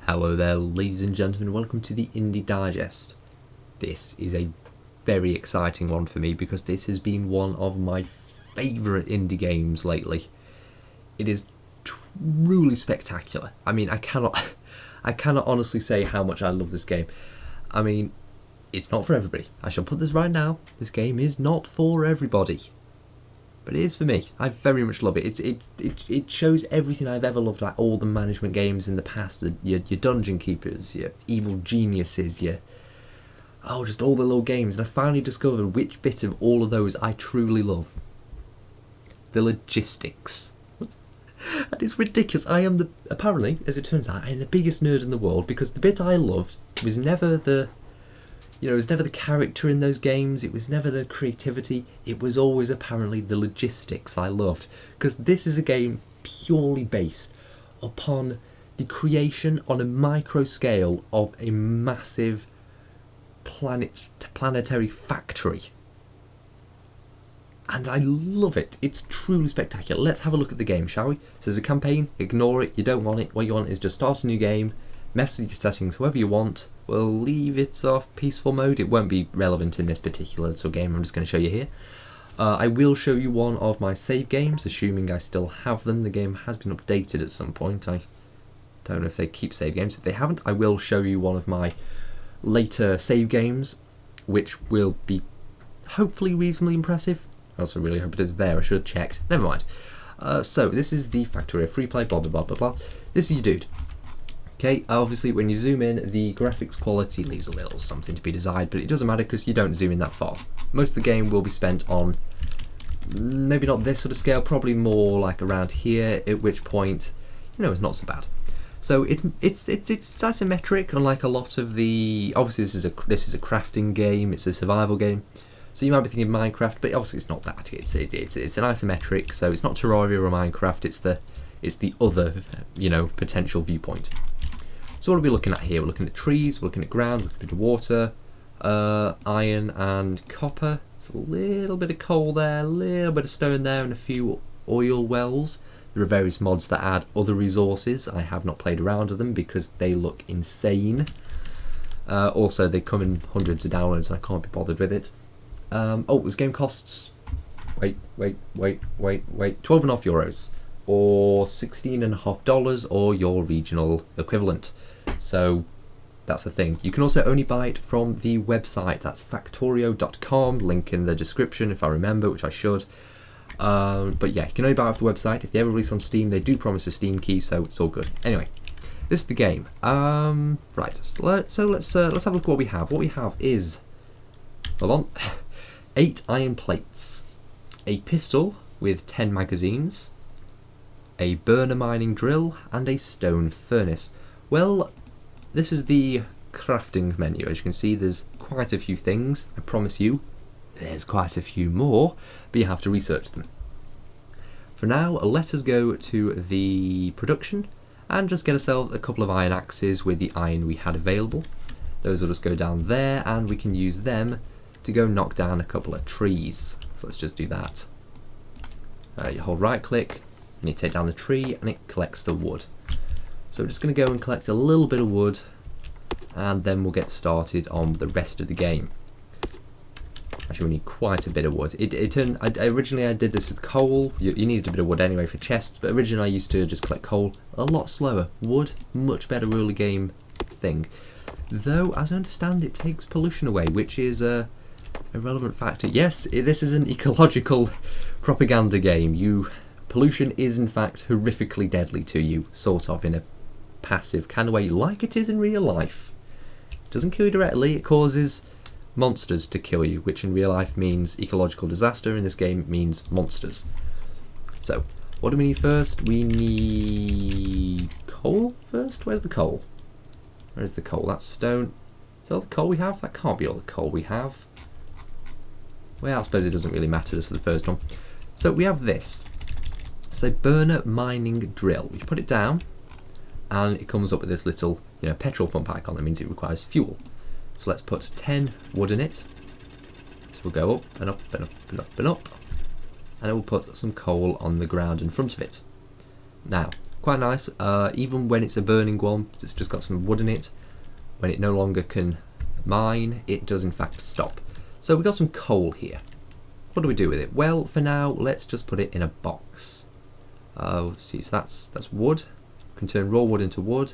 Hello there, ladies and gentlemen, welcome to the Indie Digest. This is a very exciting one for me because this has been one of my favourite indie games lately. It is truly spectacular. I mean, I cannot honestly say how much I love this game. I mean, it's not for everybody. I shall put this right now. This game is not for everybody. But it is for me. I very much love it. It shows everything I've ever loved, like all the management games in the past, your dungeon keepers, your evil geniuses, just all the little games. And I finally discovered which bit of all of those I truly love. The logistics. And it's ridiculous. Apparently, as it turns out, I am the biggest nerd in the world because the bit I loved was never the character in those games, it was never the creativity, it was always apparently the logistics I loved. Because this is a game purely based upon the creation on a micro scale of a massive planetary factory. And I love it. It's truly spectacular. Let's have a look at the game, shall we? So there's a campaign, ignore it, you don't want it. What you want is just start a new game, mess with your settings however you want. We'll leave it off peaceful mode. It won't be relevant in this particular little game I'm just going to show you here. I will show you one of my save games, assuming I still have them. The game has been updated at some point. I don't know if they keep save games. If they haven't, I will show you one of my later save games, which will be hopefully reasonably impressive. I also really hope it is there. I should have checked. Never mind. So this is the Factorio free play, blah, blah, blah, blah, blah. This is your dude. Okay, obviously when you zoom in, the graphics quality leaves a little something to be desired, but it doesn't matter because you don't zoom in that far. Most of the game will be spent on, maybe not this sort of scale, probably more like around here, at which point, it's not so bad. So it's isometric, unlike a lot of the, obviously this is a crafting game, it's a survival game. So you might be thinking Minecraft, but obviously it's not that. It's an isometric, so it's not Terraria or Minecraft, it's the other, potential viewpoint. So what are we looking at here? We're looking at trees, we're looking at ground, we're looking at water, iron and copper. There's a little bit of coal there, a little bit of stone there, and a few oil wells. There are various mods that add other resources. I have not played around with them because they look insane. Also, they come in hundreds of downloads and I can't be bothered with it. This game costs, wait, €12.50 or $16.50 or your regional equivalent. So that's the thing. You can also only buy it from the website. That's factorio.com, link in the description if I remember, which I should. But yeah, you can only buy it off the website. If they ever release on Steam, they do promise a Steam key, so it's all good. Anyway, this is the game. Right, so let's have a look at what we have. What we have is, hold on, 8 iron plates, a pistol with 10 magazines, a burner mining drill, and a stone furnace. Well, this is the crafting menu. As you can see, there's quite a few things. I promise you, there's quite a few more, but you have to research them. For now, let us go to the production and just get ourselves a couple of iron axes with the iron we had available. Those will just go down there, and we can use them to go knock down a couple of trees. So let's just do that. You hold right click, and you take down the tree, and it collects the wood. So we're just going to go and collect a little bit of wood, and then we'll get started on the rest of the game. Actually, we need quite a bit of wood. Originally I did this with coal. You needed a bit of wood anyway for chests, but originally I used to just collect coal a lot slower. Wood, much better early game thing. Though, as I understand, it takes pollution away, which is a relevant factor. Yes, this is an ecological propaganda game. Pollution is in fact horrifically deadly to you, sort of, in a passive kind of way, like it is in real life. It doesn't kill you directly, it causes monsters to kill you, which in real life means ecological disaster. In this game it means monsters. So, what do we need first? We need coal first? Where's the coal? Where's the coal? That's stone. Is that all the coal we have? That can't be all the coal we have. Well, I suppose it doesn't really matter, this is the first one. So we have this. It's a burner mining drill. You put it down, and it comes up with this little, petrol pump icon. That means it requires fuel. So let's put 10 wood in it. So we'll go up and up and up and up and up, and it will put some coal on the ground in front of it. Now, quite nice. Even when it's a burning one, it's just got some wood in it. When it no longer can mine, it does in fact stop. So we've got some coal here. What do we do with it? Well, for now, let's just put it in a box. See, so that's wood. We can turn raw wood into wood.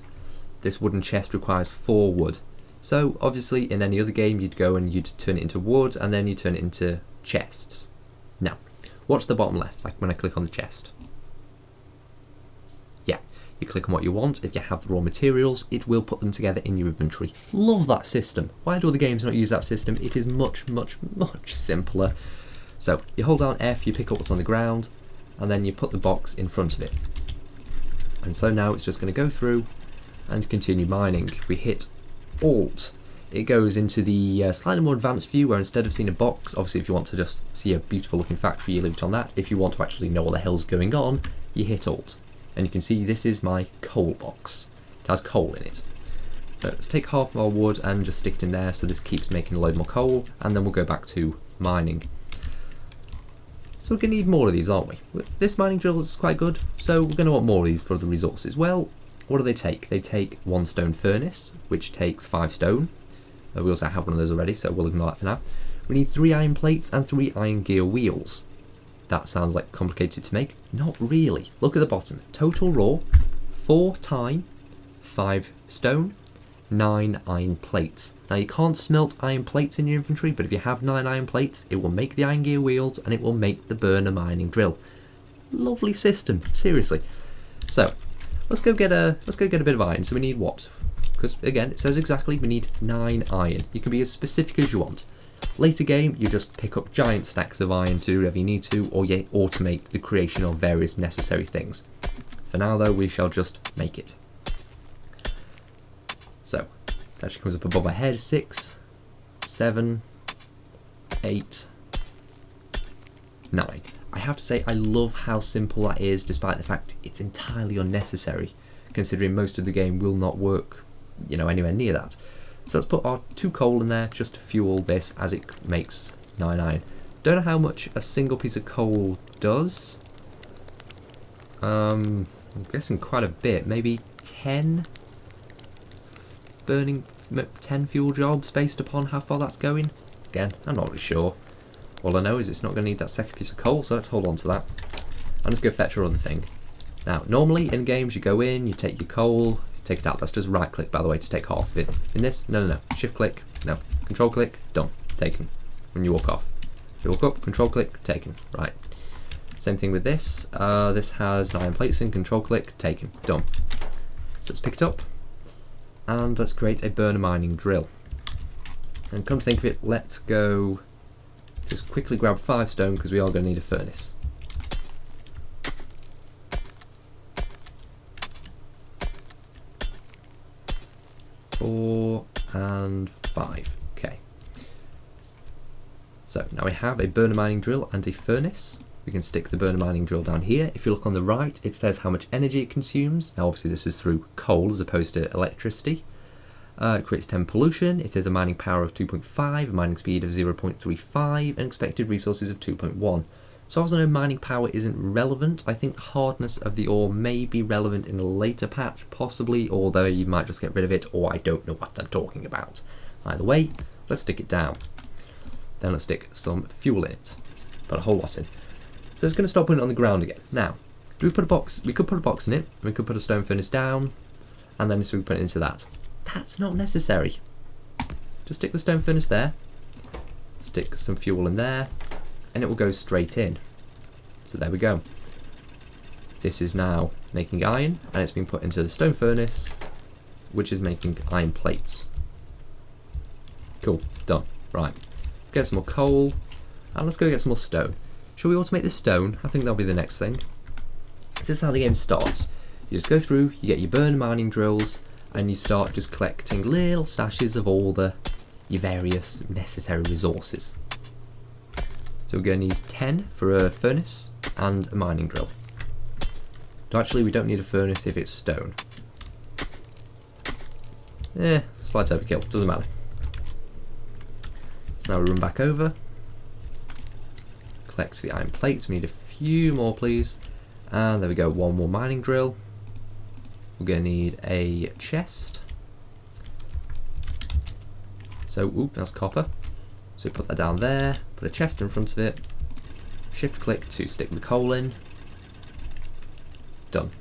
This wooden chest requires 4 wood. So obviously in any other game you'd go and you'd turn it into wood and then you turn it into chests. Now, watch the bottom left, like when I click on the chest. Yeah, you click on what you want. If you have raw materials, it will put them together in your inventory. Love that system. Why do other games not use that system? It is much, much, much simpler. So you hold down F, you pick up what's on the ground, and then you put the box in front of it. And so now it's just going to go through and continue mining. If we hit Alt, it goes into the slightly more advanced view where instead of seeing a box, obviously if you want to just see a beautiful looking factory, you leave it on that. If you want to actually know what the hell's going on, you hit Alt. And you can see this is my coal box. It has coal in it. So let's take half of our wood and just stick it in there so this keeps making a load more coal, and then we'll go back to mining. So we're going to need more of these, aren't we? This mining drill is quite good, so we're going to want more of these for the resources. Well, what do they take? They take 1 stone furnace, which takes 5 stone. We also have one of those already, so we'll ignore that for now. We need 3 iron plates and 3 iron gear wheels. That sounds like complicated to make. Not really. Look at the bottom. Total raw, 4 time, 5 stone, 9 iron plates. Now you can't smelt iron plates in your inventory, but if you have 9 iron plates, it will make the iron gear wheels and it will make the burner mining drill. Lovely system, seriously. So let's go get a bit of iron. So we need what? Because again, it says exactly we need 9 iron. You can be as specific as you want. Later game, you just pick up giant stacks of iron to do whatever you need to, or you automate the creation of various necessary things. For now though, we shall just make it. So, that actually comes up above our head. 6, 7, 8, 9. I have to say, I love how simple that is, despite the fact it's entirely unnecessary, considering most of the game will not work, you know, anywhere near that. So let's put our 2 coal in there just to fuel this as it makes 9 iron. Don't know how much a single piece of coal does. I'm guessing quite a bit, maybe 10 burning, 10 fuel jobs based upon how far that's going. Again, I'm not really sure. All I know is it's not going to need that second piece of coal, so let's hold on to that. I'm just going to fetch our other thing. Now, normally in games you go in, you take your coal, take it out. That's just right click, by the way, to take half of it. In this, no. Shift click, no. Control click, done. Taken. When you walk off. If you walk up, control click, taken. Right. Same thing with this. This has 9 plates in, control click, taken. Done. So let's pick it up. And let's create a burner mining drill. And come to think of it, let's go just quickly grab 5 stone because we are going to need a furnace. 4 and 5. Okay. So now we have a burner mining drill and a furnace. We can stick the burner mining drill down here. If you look on the right, it says how much energy it consumes. Now obviously this is through coal as opposed to electricity. It creates 10 pollution. It has a mining power of 2.5, a mining speed of 0.35, and expected resources of 2.1. So as I know mining power isn't relevant, I think the hardness of the ore may be relevant in a later patch, possibly, although you might just get rid of it, or I don't know what I'm talking about. Either way, let's stick it down. Then let's stick some fuel in it. Put a whole lot in. So it's going to stop putting it on the ground again. Now, do we put a box? We could put a box in it. We could put a stone furnace down, and then so we put it into that. That's not necessary. Just stick the stone furnace there. Stick some fuel in there, and it will go straight in. So there we go. This is now making iron, and it's been put into the stone furnace, which is making iron plates. Cool, done. Right, get some more coal, and let's go get some more stone. Shall we automate the stone? I think that'll be the next thing. This is how the game starts. You just go through, you get your burner mining drills, and you start just collecting little stashes of all your various necessary resources. So we're going to need 10 for a furnace and a mining drill. Actually, we don't need a furnace if it's stone. Slight overkill, doesn't matter. So now we run back over. Collect the iron plates, we need a few more please. And there we go, one more mining drill. we're going to need a chest. So, oop, that's copper. So we put that down there, put a chest in front of it, shift click to stick the coal in. Done.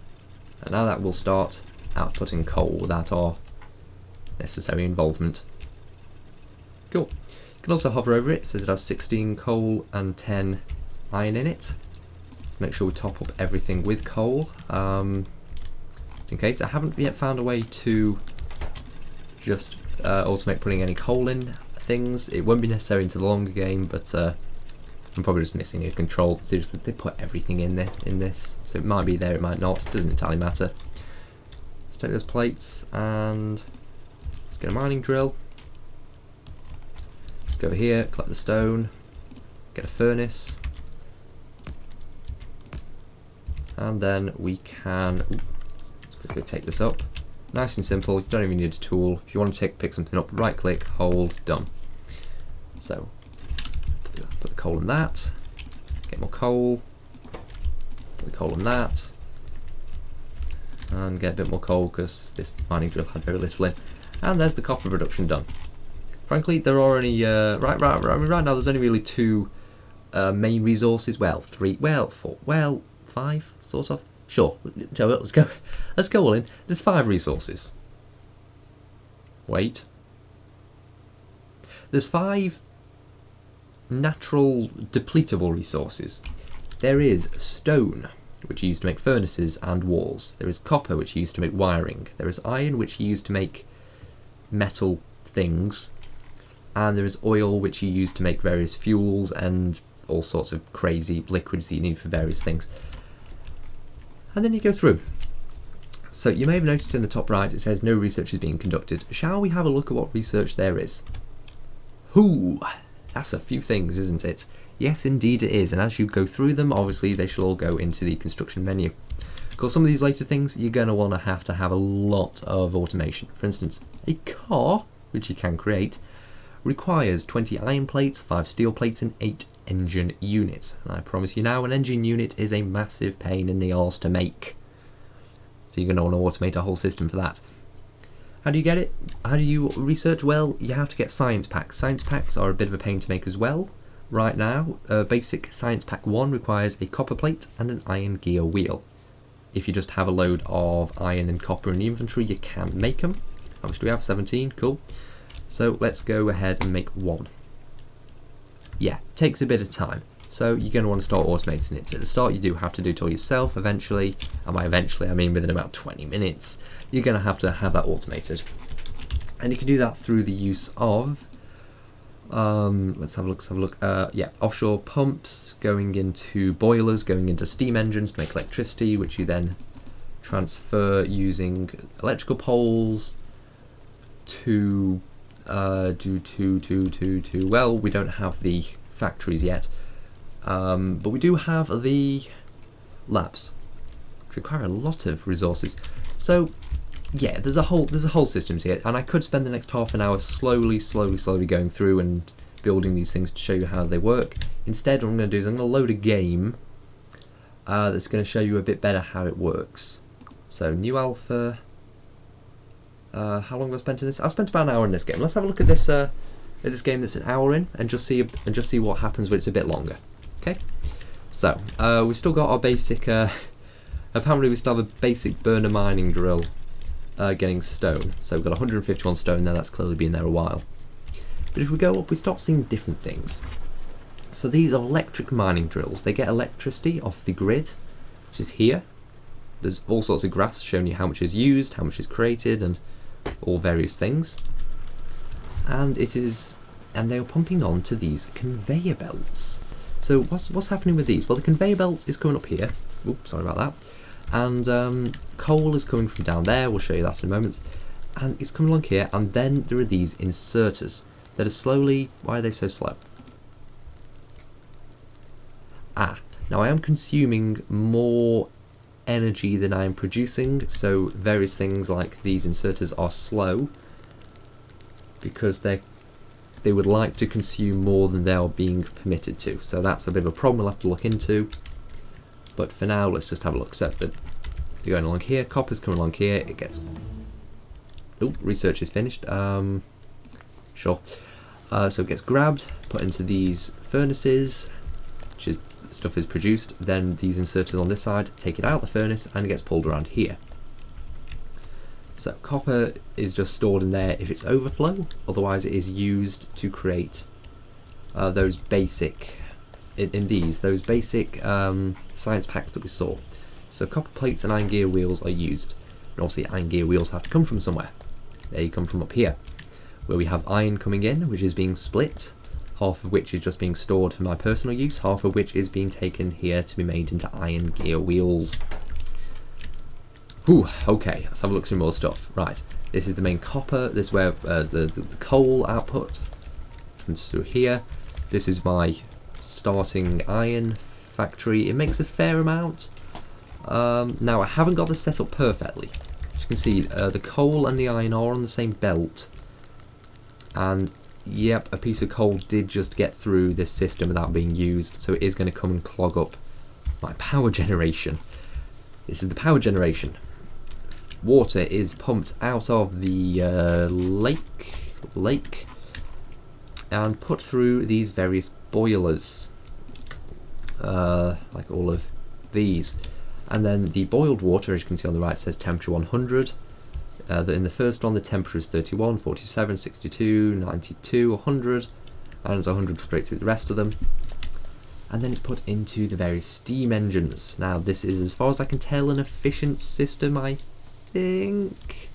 And now that will start outputting coal without our necessary involvement. Cool. You can also hover over it. It says it has 16 coal and 10 iron in it. Make sure we top up everything with coal. In case I haven't yet found a way to just automate putting any coal in things. It won't be necessary into the longer game, but I'm probably just missing a control. Seriously, they put everything in there in this, so it might be there, it might not. It doesn't entirely matter. Let's take those plates and let's get a mining drill. Go over here, collect the stone, get a furnace. And then we can quickly take this up. Nice and simple, you don't even need a tool. If you want to pick something up, right click, hold, done. So, put the coal in that, get more coal, put the coal in that, and get a bit more coal because this mining drill had very little in. And there's the copper production done. Frankly, there are only, right now there's only really two main resources, well, three, well, four, well, five, sort of. Sure, let's go all in. There's 5 resources. Wait. There's 5 natural depletable resources. There is stone, which you use to make furnaces and walls. There is copper, which you use to make wiring. There is iron, which you use to make metal things. And there is oil, which you use to make various fuels and all sorts of crazy liquids that you need for various things. And then you go through. So you may have noticed in the top right it says no research is being conducted. Shall we have a look at what research there is? Hoo! That's a few things, isn't it? Yes, indeed it is. And as you go through them, obviously they shall all go into the construction menu. Of course, some of these later things you're going to want to have a lot of automation. For instance, a car, which you can create, requires 20 iron plates, 5 steel plates, and 8 engine units. And I promise you now, an engine unit is a massive pain in the arse to make. So you're going to want to automate a whole system for that. How do you get it? How do you research? Well, you have to get science packs. Science packs are a bit of a pain to make as well. Right now, basic science pack 1 requires a copper plate and an iron gear wheel. If you just have a load of iron and copper in the inventory, you can make them. How much do we have? 17, cool. So let's go ahead and make 1. Yeah, takes a bit of time. So you're going to want to start automating it. At the start you do have to do it all yourself eventually, and by eventually I mean within about 20 minutes. You're going to have that automated. And you can do that through the use of, let's have a look, yeah, offshore pumps going into boilers, going into steam engines to make electricity, which you then transfer using electrical poles to well, we don't have the factories yet, but we do have the labs, which require a lot of resources. So yeah, there's a whole system here, and I could spend the next half an hour slowly going through and building these things to show you how they work. Instead, what I'm going to do is I'm going to load a game that's going to show you a bit better how it works. So new alpha. How long have I spent in this? I've spent about an hour in this game. Let's have a look at this game that's an hour in, and just see what happens when it's a bit longer. Okay. So we've still got our basic. Apparently, we still have a basic burner mining drill, getting stone. So we've got 151 stone there. That's clearly been there a while. But if we go up, we start seeing different things. So these are electric mining drills. They get electricity off the grid, which is here. There's all sorts of graphs showing you how much is used, how much is created, and all various things. And they are pumping on to these conveyor belts. So what's happening with these? Well, the conveyor belt is coming up here. Oops, sorry about that. And coal is coming from down there. We'll show you that in a moment. And it's coming along here, and then there are these inserters that are slowly. Why are they so slow? Now I am consuming more energy than I am producing, so various things like these inserters are slow because they would like to consume more than they are being permitted to. So that's a bit of a problem we'll have to look into. But for now, let's just have a look. So You're going along here, copper's coming along here, it gets... Oh, research is finished. Sure. So it gets grabbed, put into these furnaces, which is, stuff is produced, then these inserters on this side take it out the furnace and it gets pulled around here. So copper is just stored in there if it's overflow, otherwise it is used to create those basic, those basic science packs that we saw. So copper plates and iron gear wheels are used, and obviously iron gear wheels have to come from somewhere. They come from up here, where we have iron coming in, which is being split, half of which is just being stored for my personal use, half of which is being taken here to be made into iron gear wheels. Whew, okay, let's have a look through more stuff. Right, this is the main copper, this is where the coal output comes through here. This is my starting iron factory. It makes a fair amount. Now I haven't got this set up perfectly. As you can see, the coal and the iron are on the same belt. And yep, a piece of coal did just get through this system without being used, so it is going to come and clog up my power generation. This is the power generation. Water is pumped out of the lake and put through these various boilers, like all of these. And then the boiled water, as you can see on the right, says temperature 100. In the first one, the temperature is 31, 47, 62, 92, 100, and it's 100 straight through the rest of them. And then it's put into the various steam engines. Now, this is, as far as I can tell, an efficient system, I think.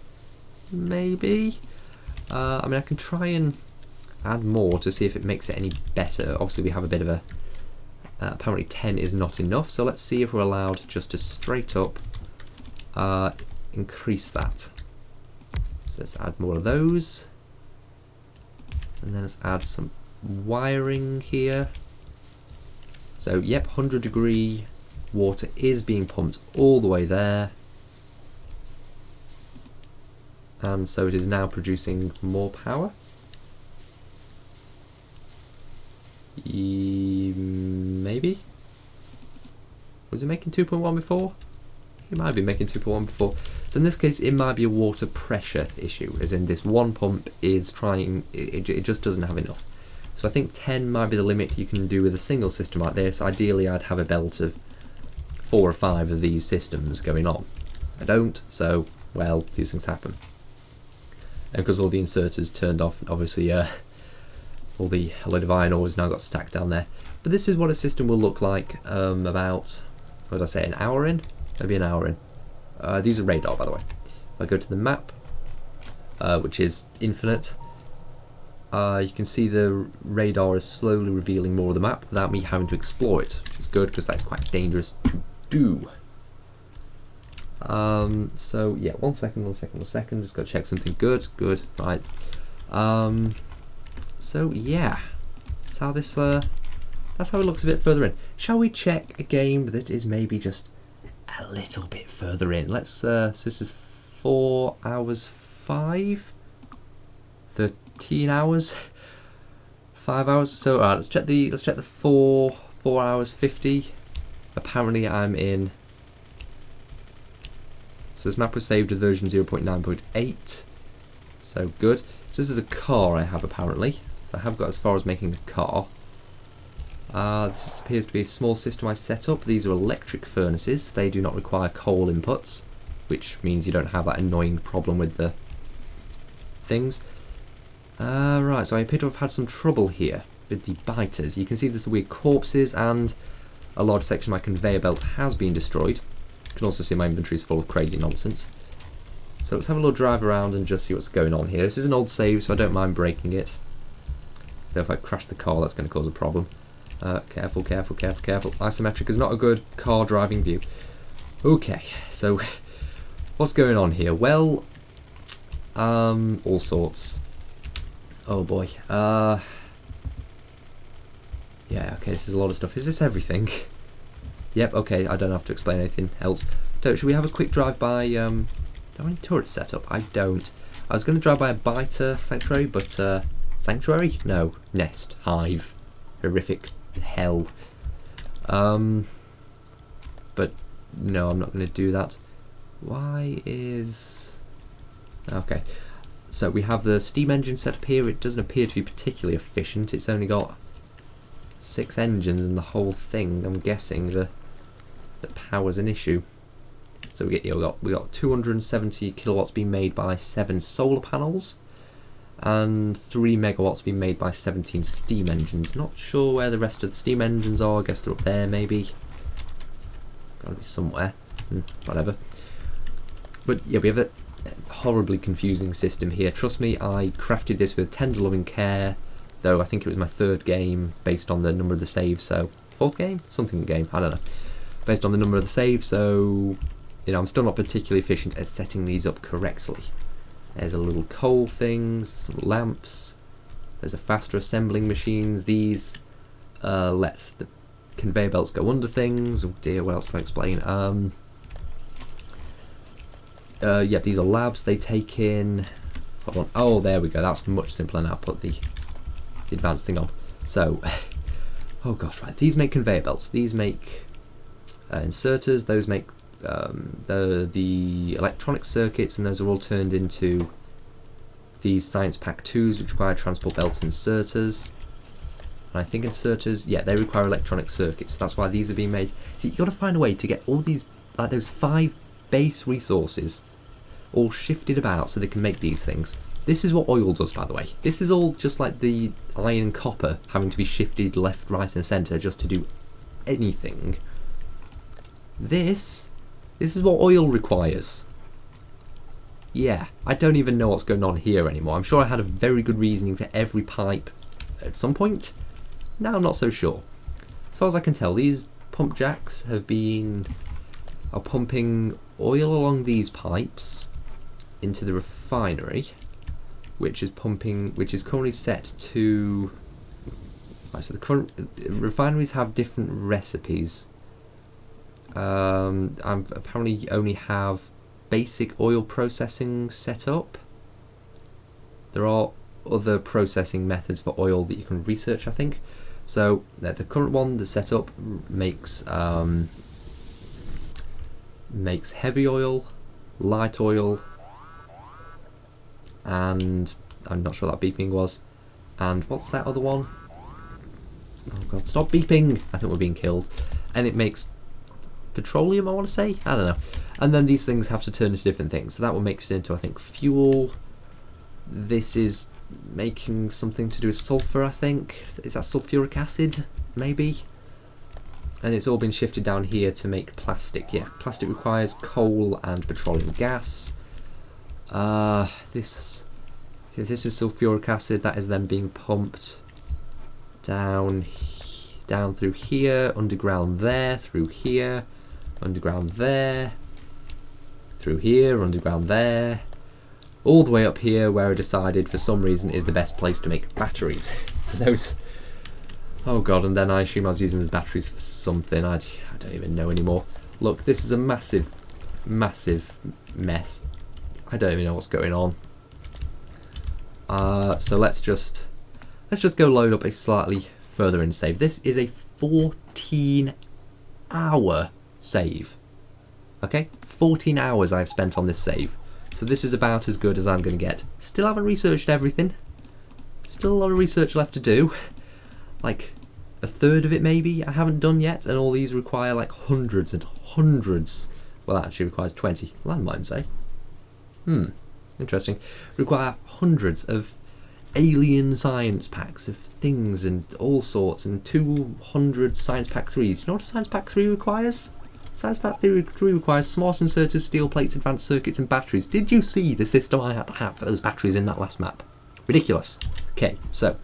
Maybe. I mean, I can try and add more to see if it makes it any better. Obviously, we have a bit of a... apparently 10 is not enough, so let's see if we're allowed just to straight up increase that. So let's add more of those, and then let's add some wiring here. So yep, 100 degree water is being pumped all the way there, and so it is now producing more power. Maybe? Was it making 2.1 before? It might be making 2.1 before. So in this case, it might be a water pressure issue, as in this one pump is trying, it just doesn't have enough. So I think 10 might be the limit you can do with a single system like this. Ideally, I'd have a belt of 4 or 5 of these systems going on. I don't, so, well, these things happen. And because all the inserters turned off, obviously, a load of iron ore has now got stacked down there. But this is what a system will look like about, what did I say, an hour in? Maybe an hour in. These are radar, by the way. If I go to the map, which is infinite, you can see the radar is slowly revealing more of the map without me having to explore it, which is good because that's quite dangerous to do. So yeah, one second, just gotta check something. Good, right. So yeah, that's how this that's how it looks a bit further in. Shall we check a game that is maybe just a little bit further in? Let's so this is 4 hours 5, 13 hours, 5 hours. So alright, let's check the 4 hours 50. Apparently I'm in. So this map was saved with version 0.9.8. So good. So this is a car I have apparently. So I have got as far as making a car. This appears to be a small system I set up. These are electric furnaces. They do not require coal inputs, which means you don't have that annoying problem with the things. Right, so I appear to have had some trouble here with the biters. You can see there's weird corpses and a large section of my conveyor belt has been destroyed. You can also see my inventory is full of crazy nonsense. So let's have a little drive around and just see what's going on here. This is an old save, so I don't mind breaking it. Though if I crash the car, that's going to cause a problem. Careful. Isometric is not a good car driving view. Okay, so what's going on here? Well, all sorts. Oh boy. Yeah, okay, this is a lot of stuff. Is this everything? Yep, okay, I don't have to explain anything else. Should we have a quick drive by, do I have any turrets set up? I don't. I was going to drive by a biter sanctuary, but, sanctuary? No, nest, hive, horrific hell. But, no, I'm not going to do that. Why is... Okay, so we have the steam engine set up here. It doesn't appear to be particularly efficient. It's only got 6 engines in the whole thing. I'm guessing the power's an issue. So we got 270 kilowatts being made by 7 solar panels, and 3 megawatts being made by 17 steam engines. Not sure where the rest of the steam engines are. I guess they're up there maybe. Gotta be somewhere. Whatever. But yeah, we have a horribly confusing system here. Trust me, I crafted this with tender loving care, though I think it was my 3rd game based on the number of the saves, so 4th game? Something game, I don't know. Based on the number of the saves, so you know, I'm still not particularly efficient at setting these up correctly. There's a little coal things, some lamps, there's a faster assembling machines. These lets the conveyor belts go under things. Oh dear, what else can I explain? Yeah, these are labs. They take in... Hold on. Oh, there we go. That's much simpler now. Put the advanced thing on. So, oh gosh, right. These make conveyor belts. These make inserters. Those make the electronic circuits, and those are all turned into these Science Pack 2s, which require transport belts inserters. And I think inserters, yeah, they require electronic circuits. So that's why these are being made. See, you've got to find a way to get all these, like those 5 base resources all shifted about so they can make these things. This is what oil does, by the way. This is all just like the iron and copper having to be shifted left, right and centre just to do anything. This is what oil requires. Yeah, I don't even know what's going on here anymore. I'm sure I had a very good reasoning for every pipe at some point. Now I'm not so sure. As far as I can tell, these pump jacks are pumping oil along these pipes into the refinery, which is currently set to... Right, so the current refineries have different recipes. I apparently only have basic oil processing set up. There are other processing methods for oil that you can research, I think. So the current one that's set up makes heavy oil, light oil, and I'm not sure what that beeping was. And what's that other one? Oh god, stop beeping! I think we're being killed. And it makes petroleum, I want to say? I don't know. And then these things have to turn into different things. So that one makes it into, I think, fuel. This is making something to do with sulfur, I think. Is that sulfuric acid? Maybe? And it's all been shifted down here to make plastic. Yeah, plastic requires coal and petroleum gas. This is sulfuric acid. That is then being pumped down through here, underground there, through here, underground there, through here, underground there, all the way up here where I decided for some reason is the best place to make batteries. Those, oh god, and then I assume I was using those batteries for something. I don't even know anymore. Look, this is a massive, massive mess. I don't even know what's going on. So let's just go load up a slightly further in save. This is a 14-hour save. Okay, 14 hours I've spent on this save. So this is about as good as I'm going to get. Still haven't researched everything. Still a lot of research left to do. Like a third of it maybe I haven't done yet, and all these require like hundreds and hundreds. Well, that actually requires 20 landmines, eh? Interesting. Require hundreds of alien science packs of things and all sorts, and 200 science pack 3s. You know what a science pack 3 requires? Science pack 3 requires smart inserters, steel plates, advanced circuits and batteries. Did you see the system I had to have for those batteries in that last map? Ridiculous. Okay, so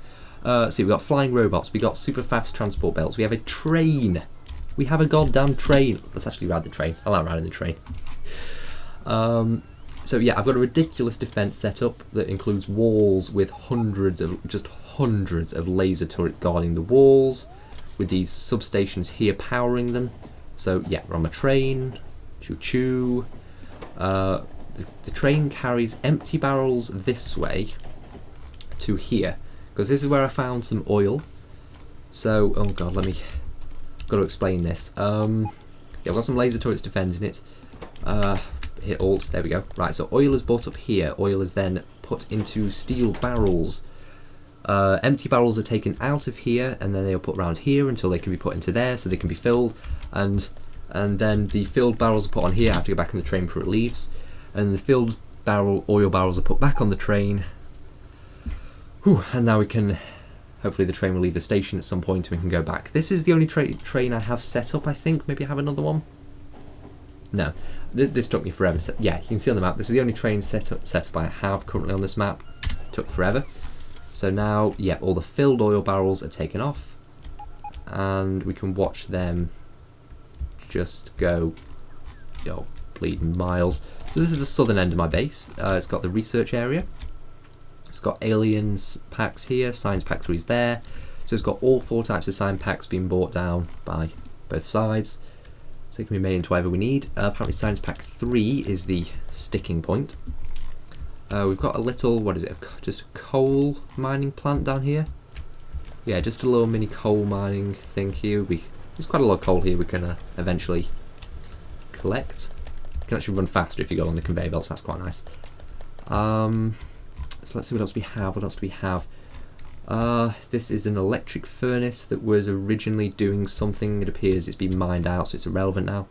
see, we got flying robots, we got super fast transport belts, we have a train. We have a goddamn train. Let's actually ride the train. I like riding the train. So yeah, I've got a ridiculous defense setup that includes walls with hundreds of laser turrets guarding the walls, with these substations here powering them. So yeah, we're on a train. Choo choo. The train carries empty barrels this way to here, because this is where I found some oil. So, oh god, got to explain this. Yeah, I've got some laser turrets defending it. hit Alt, there we go. Right, so oil is brought up here. Oil is then put into steel barrels. Empty barrels are taken out of here, and then they are put around here until they can be put into there, so they can be filled. And then the filled barrels are put on here. I have to go back in the train before it leaves. And the filled oil barrels are put back on the train. Whew, and now we can... Hopefully the train will leave the station at some point and we can go back. This is the only train I have set up, I think. Maybe I have another one? No. This took me forever. Yeah, you can see on the map. This is the only train setup I have currently on this map. Took forever. So now, yeah, all the filled oil barrels are taken off. And we can watch them just go, bleeding miles. So this is the southern end of my base. It's got the research area. It's got aliens packs here, science pack 3 is there. So it's got all 4 types of science packs being brought down by both sides. So it can be made into whatever we need. Apparently science pack 3 is the sticking point. We've got a little, what is it, just a coal mining plant down here. Yeah, just a little mini coal mining thing here. There's quite a lot of coal here we can eventually collect. You can actually run faster if you go on the conveyor belts, that's quite nice. So let's see what else we have. What else do we have? This is an electric furnace that was originally doing something. It appears it's been mined out, so it's irrelevant now.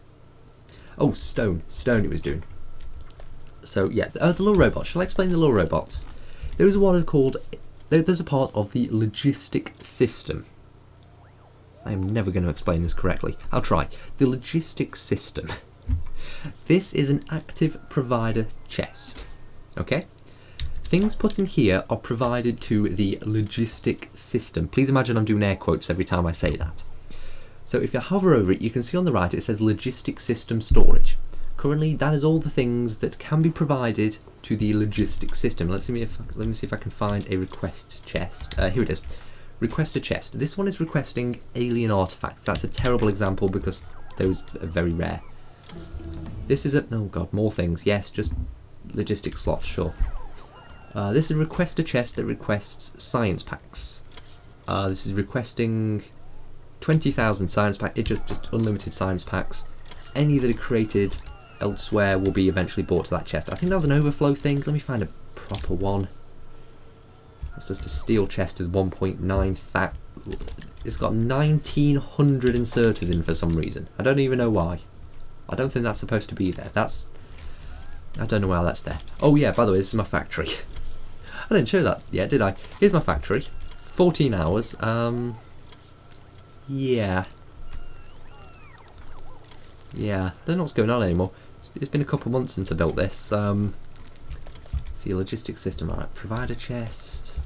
Oh, stone. Stone it was doing. So yeah, the little robots. Shall I explain the little robots? There's what are called... There's a part of the logistic system. I am never going to explain this correctly. I'll try. The logistic system. This is an active provider chest. Okay? Things put in here are provided to the logistic system. Please imagine I'm doing air quotes every time I say that. So if you hover over it, you can see on the right it says logistic system storage. Currently, that is all the things that can be provided to the logistic system. Let me see if I can find a request chest. Here it is. Request a chest. This one is requesting alien artifacts. That's a terrible example because those are very rare. This is a... Oh god, more things. Yes, just logistic slots, sure. This is request a chest that requests science packs. This is requesting 20,000 science packs. It's just unlimited science packs. Any that are created elsewhere will be eventually brought to that chest. I think that was an overflow thing. Let me find a proper one. That's just a steel chest with 1.9 fat. It's got 1900 inserters in for some reason. I don't even know why. I don't think that's supposed to be there. I don't know why that's there. Oh yeah, by the way, this is my factory. I didn't show that yet, did I? Here's my factory. 14 hours. Yeah. Yeah, I don't know what's going on anymore. It's been a couple months since I built this. See, logistics system. Alright, provider chest.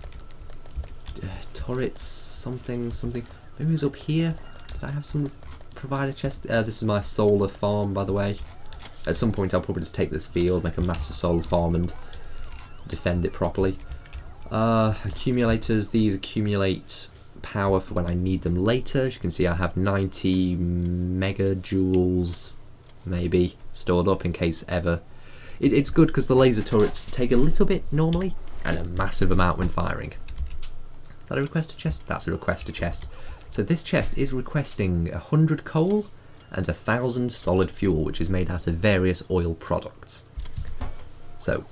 Turrets, something. Maybe it was up here. Did I have some provider chest? This is my solar farm, by the way. At some point I'll probably just take this field, make a massive solar farm and defend it properly. Accumulators, these accumulate power for when I need them later. As you can see, I have 90 megajoules maybe stored up in case ever. It's good because the laser turrets take a little bit normally and a massive amount when firing. Is that a requester chest? That's a requester chest. So this chest is requesting 100 coal and 1,000 solid fuel, which is made out of various oil products. So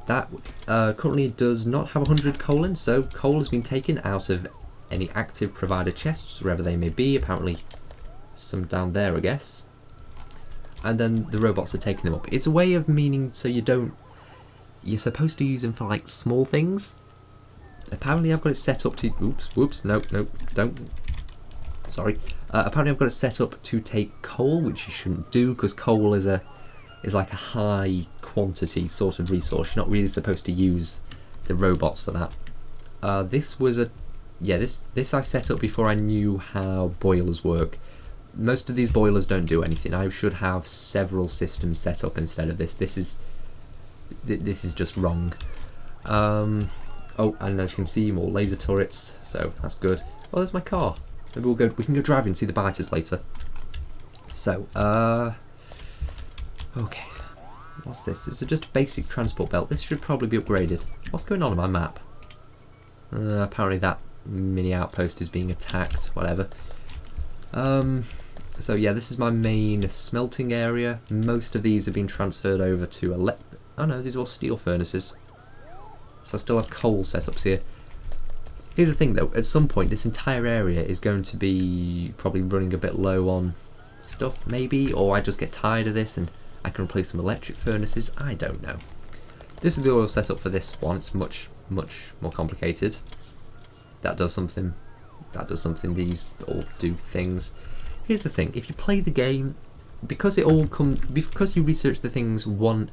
that currently does not have 100 coal in, so coal has been taken out of any active provider chests, wherever they may be. Apparently some down there, I guess. And then the robots are taking them up. It's a way of meaning so you're supposed to use them for like small things. Apparently I've got it set up to... Whoops, no, don't. Sorry. Apparently I've got it set up to take coal, which you shouldn't do, because coal is like a high quantity sort of resource. You're not really supposed to use the robots for that. This was a... Yeah, this I set up before I knew how boilers work. Most of these boilers don't do anything. I should have several systems set up instead of this. This is just wrong. Oh, and as you can see, more laser turrets, so that's good. Oh, there's my car. Maybe we can go driving and see the biters later. So, okay. What's this? This is just a basic transport belt. This should probably be upgraded. What's going on my map? Apparently that mini outpost is being attacked, whatever. So yeah, this is my main smelting area. Most of these have been transferred over to oh no, these are all steel furnaces. So I still have coal setups here. Here's the thing though, at some point this entire area is going to be probably running a bit low on stuff maybe, or I just get tired of this and I can replace some electric furnaces, I don't know. This is the oil setup for this one, it's much more complicated. That does something, these all do things. Here's the thing, if you play the game, because you research the things one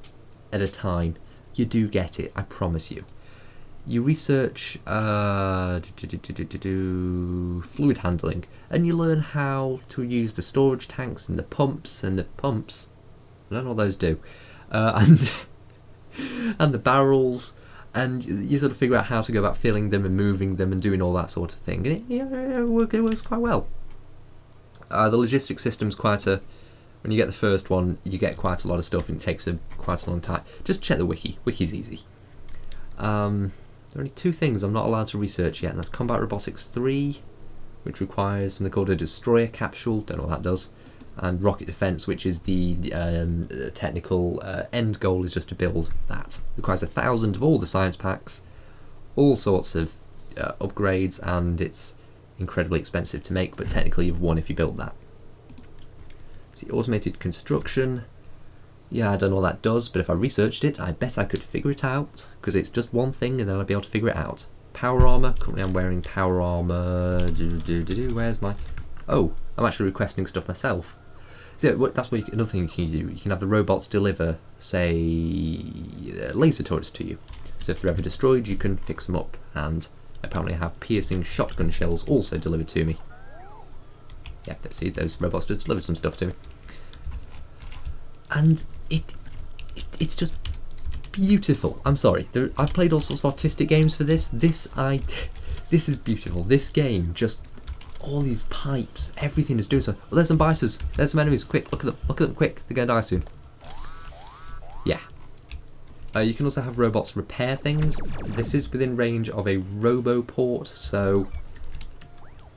at a time, you do get it, I promise you. You research fluid handling, and you learn how to use the storage tanks and the pumps, I don't know what those do, and and the barrels, and you sort of figure out how to go about filling them and moving them and doing all that sort of thing, and it works quite well. The logistics system's when you get the first one, you get quite a lot of stuff and it takes quite a long time. Just check the wiki. Wiki's easy. There are only two things I'm not allowed to research yet, and that's Combat Robotics 3, which requires something called a destroyer capsule, don't know what that does, and rocket defense, which is the technical end goal is just to build that. It requires 1,000 of all the science packs, all sorts of upgrades, and it's incredibly expensive to make, but technically you've won if you build that. See, automated construction. Yeah, I don't know what that does, but if I researched it, I bet I could figure it out, because it's just one thing and then I'll be able to figure it out. Power armor. Currently I'm wearing power armor. Where's my... Oh, I'm actually requesting stuff myself. So that's what another thing you can do. You can have the robots deliver, say, laser turrets to you. So if they're ever destroyed, you can fix them up, and apparently I have piercing shotgun shells also delivered to me. Yeah, see, those robots just delivered some stuff to me. And it's just beautiful. I'm sorry, I've played all sorts of artistic games for this. This is beautiful. This game, just all these pipes, everything is doing so. Oh, there's some biters. There's some enemies. Quick, look at them, quick. They're gonna die soon. Yeah. You can also have robots repair things. This is within range of a roboport, so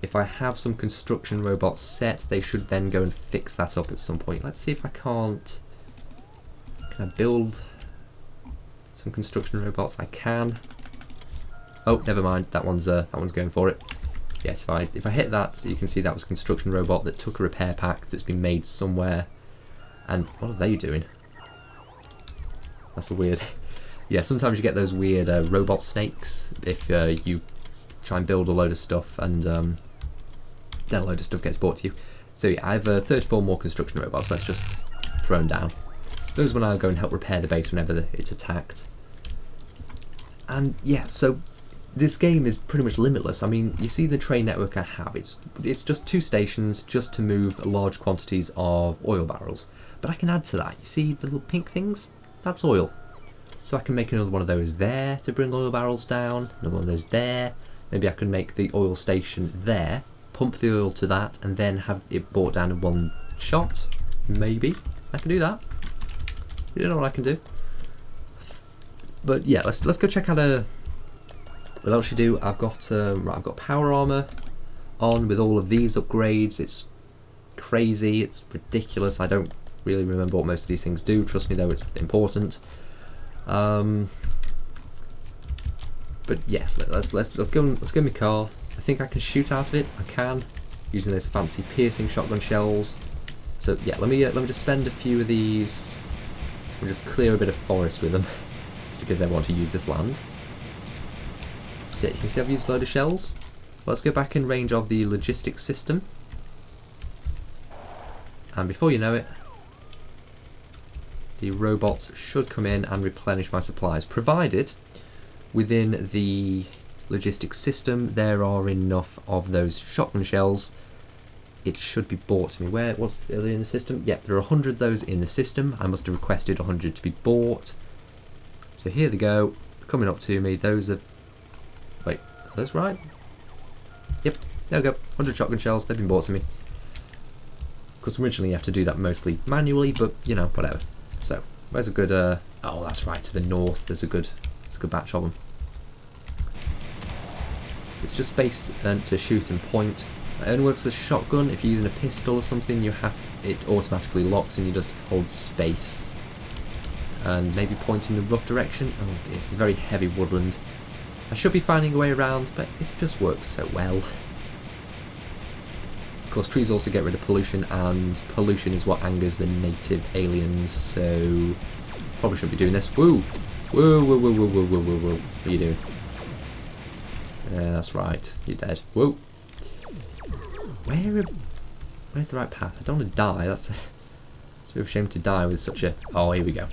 if I have some construction robots set, they should then go and fix that up at some point. Let's see if I can't... Can I build some construction robots? I can. Oh, never mind. That one's going for it. Yes, if I hit that, you can see that was a construction robot that took a repair pack that's been made somewhere. And what are they doing? That's a weird... Yeah, sometimes you get those weird robot snakes if you try and build a load of stuff and then a load of stuff gets brought to you. So yeah, I have 34 more construction robots. Let's just throw them down. Those when I'll go and help repair the base whenever it's attacked. And yeah, so this game is pretty much limitless. I mean, you see the train network I have. It's just 2 stations just to move large quantities of oil barrels. But I can add to that. You see the little pink things? That's oil. So I can make another one of those there to bring oil barrels down. Another one of those there. Maybe I can make the oil station there, pump the oil to that, and then have it brought down in one shot. Maybe I can do that. You don't know what I can do. But yeah, let's go check out what else you do. I've got I've got power armor on with all of these upgrades. It's crazy. It's ridiculous. I don't really remember what most of these things do. Trust me, though, it's important. But yeah, let's go in my car. I think I can shoot out of it. I can, using those fancy piercing shotgun shells. So yeah, let me just spend a few of these. We'll just clear a bit of forest with them, just because I want to use this land. So yeah, you can see I've used a load of shells. Let's go back in range of the logistics system. And before you know it, the robots should come in and replenish my supplies, provided within the logistics system there are enough of those shotgun shells. It should be bought to me. Are they in the system? Yep, there are 100 of those in the system. I must have requested 100 to be bought. So here they go, coming up to me. Those are... Wait, are those right? Yep, there we go. 100 shotgun shells, they've been bought to me. Because originally you have to do that mostly manually, but you know, whatever. So, where's a good... oh, that's right, to the north. There's a good batch of them. So it's just based to shoot and point. It only works with a shotgun. If you're using a pistol or something, it automatically locks and you just hold space. And maybe point in the rough direction. Oh dear, this is very heavy woodland. I should be finding a way around, but it just works so well. Of course, trees also get rid of pollution, and pollution is what angers the native aliens, so probably shouldn't be doing this. Woo! Whoa, whoa, whoa, whoa, whoa, whoa, whoa, whoa. What are you doing? Yeah, that's right. You're dead. Whoa! Where's the right path? I don't want to die. It's a bit of a shame to die with such a... Oh, here we go.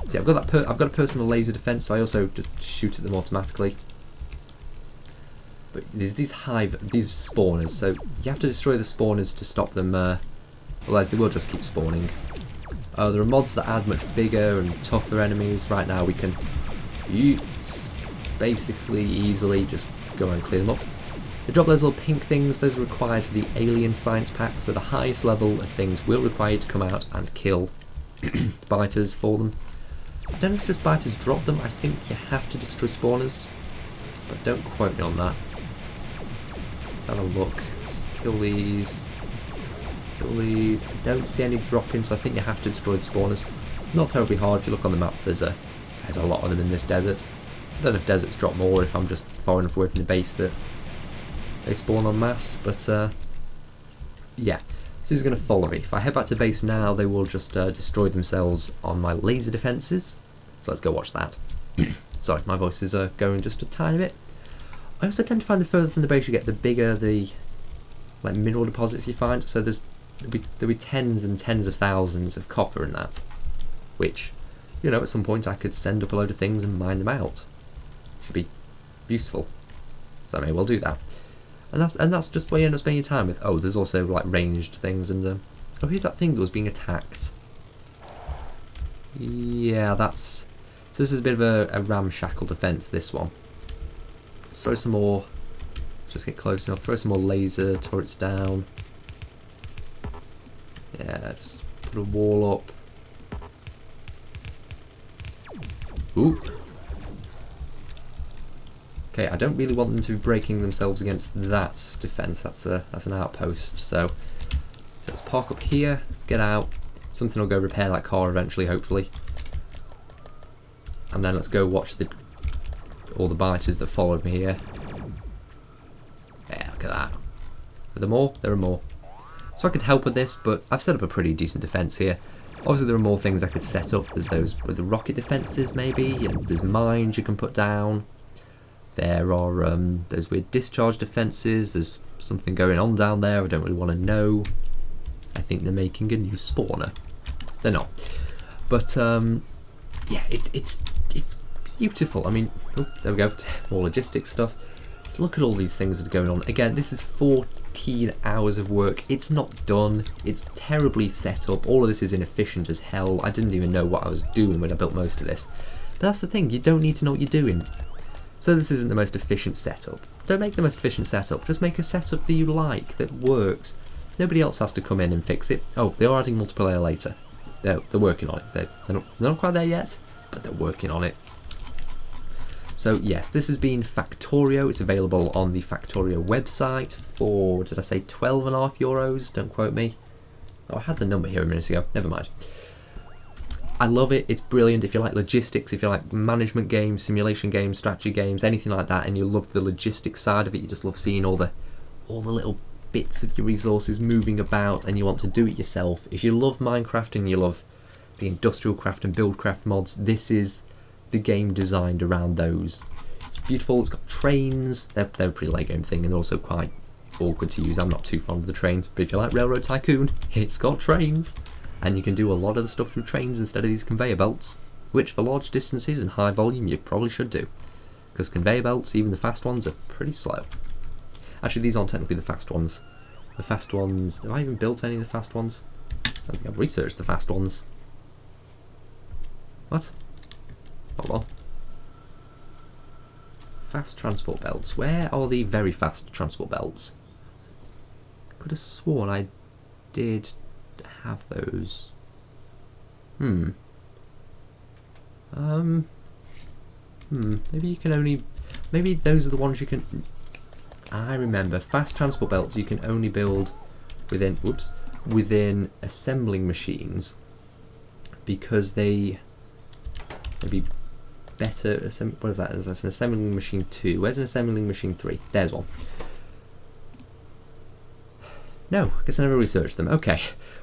See, I've got a personal laser defense, so I also just shoot at them automatically. But there's these spawners, so you have to destroy the spawners to stop them, otherwise they will just keep spawning. There are mods that add much bigger and tougher enemies. Right now we can basically easily just go and clear them up. They drop those little pink things. Those are required for the alien science pack, so the highest level of things will require you to come out and kill biters for them. I don't know if just biters drop them. I think you have to destroy spawners, but don't quote me on that. Let's have a look. Just kill these. Kill these. I don't see any drop-in, so I think you have to destroy the spawners. Not terribly hard. If you look on the map, there's a lot of them in this desert. I don't know if deserts drop more, if I'm just far enough away from the base that they spawn en masse, but yeah. So he's going to follow me. If I head back to base now, they will just destroy themselves on my laser defences. So let's go watch that. Sorry, my voice is going just a tiny bit. I also tend to find the further from the base you get, the bigger the mineral deposits you find. So there'll be tens and tens of thousands of copper in that, which, you know, at some point I could send up a load of things and mine them out. Should be useful. So I may well do that. And that's just where you end up spending your time with. Oh, there's also like ranged things, and oh, here's that thing that was being attacked. Yeah, so this is a bit of a ramshackle defense, this one. Let's throw some more. Just get close enough. Throw some more laser turrets down. Yeah, just put a wall up. Ooh. Okay, I don't really want them to be breaking themselves against that defence. That's an outpost. So let's park up here. Let's get out. Something will go repair that car eventually, hopefully. And then let's go watch all the biters that followed me here. Yeah, look at that. Are there more? There are more. So I could help with this, but I've set up a pretty decent defence here. Obviously there are more things I could set up. There's those with the rocket defences maybe, and there's mines you can put down. There are those weird discharge defences. There's something going on down there I don't really want to know. I think they're making a new spawner. They're not. But yeah, it's beautiful. I mean, oh, there we go. More logistics stuff. Let's look at all these things that are going on. Again, this is 14 hours of work. It's not done. It's terribly set up. All of this is inefficient as hell. I didn't even know what I was doing when I built most of this. But that's the thing. You don't need to know what you're doing. So this isn't the most efficient setup. Don't make the most efficient setup. Just make a setup that you like, that works. Nobody else has to come in and fix it. Oh, they are adding multiplayer later. They're working on it. They're not quite there yet, but they're working on it. So yes, this has been Factorio. It's available on the Factorio website for, did I say €12.50? Don't quote me. Oh, I had the number here a minute ago. Never mind. I love it. It's brilliant. If you like logistics, if you like management games, simulation games, strategy games, anything like that, and you love the logistics side of it, you just love seeing all the little bits of your resources moving about, and you want to do it yourself. If you love Minecraft and you love the industrial craft and buildcraft mods, this is the game designed around those. It's beautiful. It's got trains. They're a pretty late game thing, and they're also quite awkward to use. I'm not too fond of the trains, but if you like Railroad Tycoon, it's got trains. And you can do a lot of the stuff through trains instead of these conveyor belts, which for large distances and high volume you probably should do. Because conveyor belts, even the fast ones, are pretty slow. Actually, these aren't technically the fast ones. The fast ones... Have I even built any of the fast ones? I don't think I've researched the fast ones. What? Hold on. Fast transport belts. Where are the very fast transport belts? Could have sworn I did have those. Maybe you can only... Maybe those are the ones you can... I remember fast transport belts you can only build within assembling machines because they maybe better what is that? That's an assembling machine 2. Where's an assembling machine 3? There's one. No, I guess I never researched them. Okay,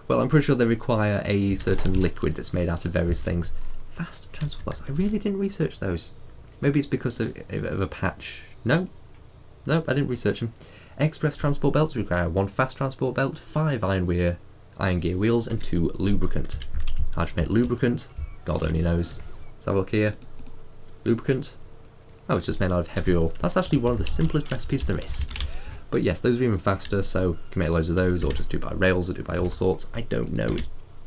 well I'm pretty sure they require a certain liquid that's made out of various things. Fast transport belts, I really didn't research those. Maybe it's because of a patch. No, I didn't research them. Express transport belts require 1 fast transport belt, 5 iron gear wheels and 2 lubricant. How to make lubricant? God only knows. Let's have a look here. Lubricant. Oh, it's just made out of heavy oil. That's actually one of the simplest recipes there is. But yes, those are even faster, so you can make loads of those, or just do by rails, or do by all sorts. I don't know,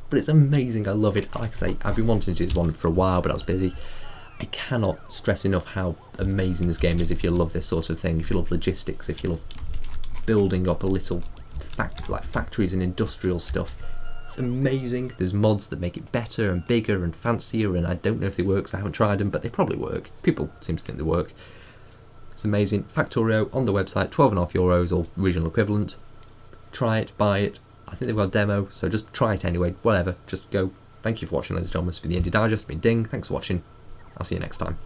but it's amazing. I love it. Like I say, I've been wanting to do this one for a while, but I was busy. I cannot stress enough how amazing this game is if you love this sort of thing, if you love logistics, if you love building up a little like factories and industrial stuff. It's amazing. There's mods that make it better and bigger and fancier, and I don't know if they work, because I haven't tried them, but they probably work. People seem to think they work. It's amazing. Factorio on the website, €12.50 or regional equivalent. Try it, buy it. I think they've got a demo, so just try it anyway. Whatever, just go. Thank you for watching, ladies and gentlemen. This has been the Indie Digest. It's been Ding. Thanks for watching. I'll see you next time.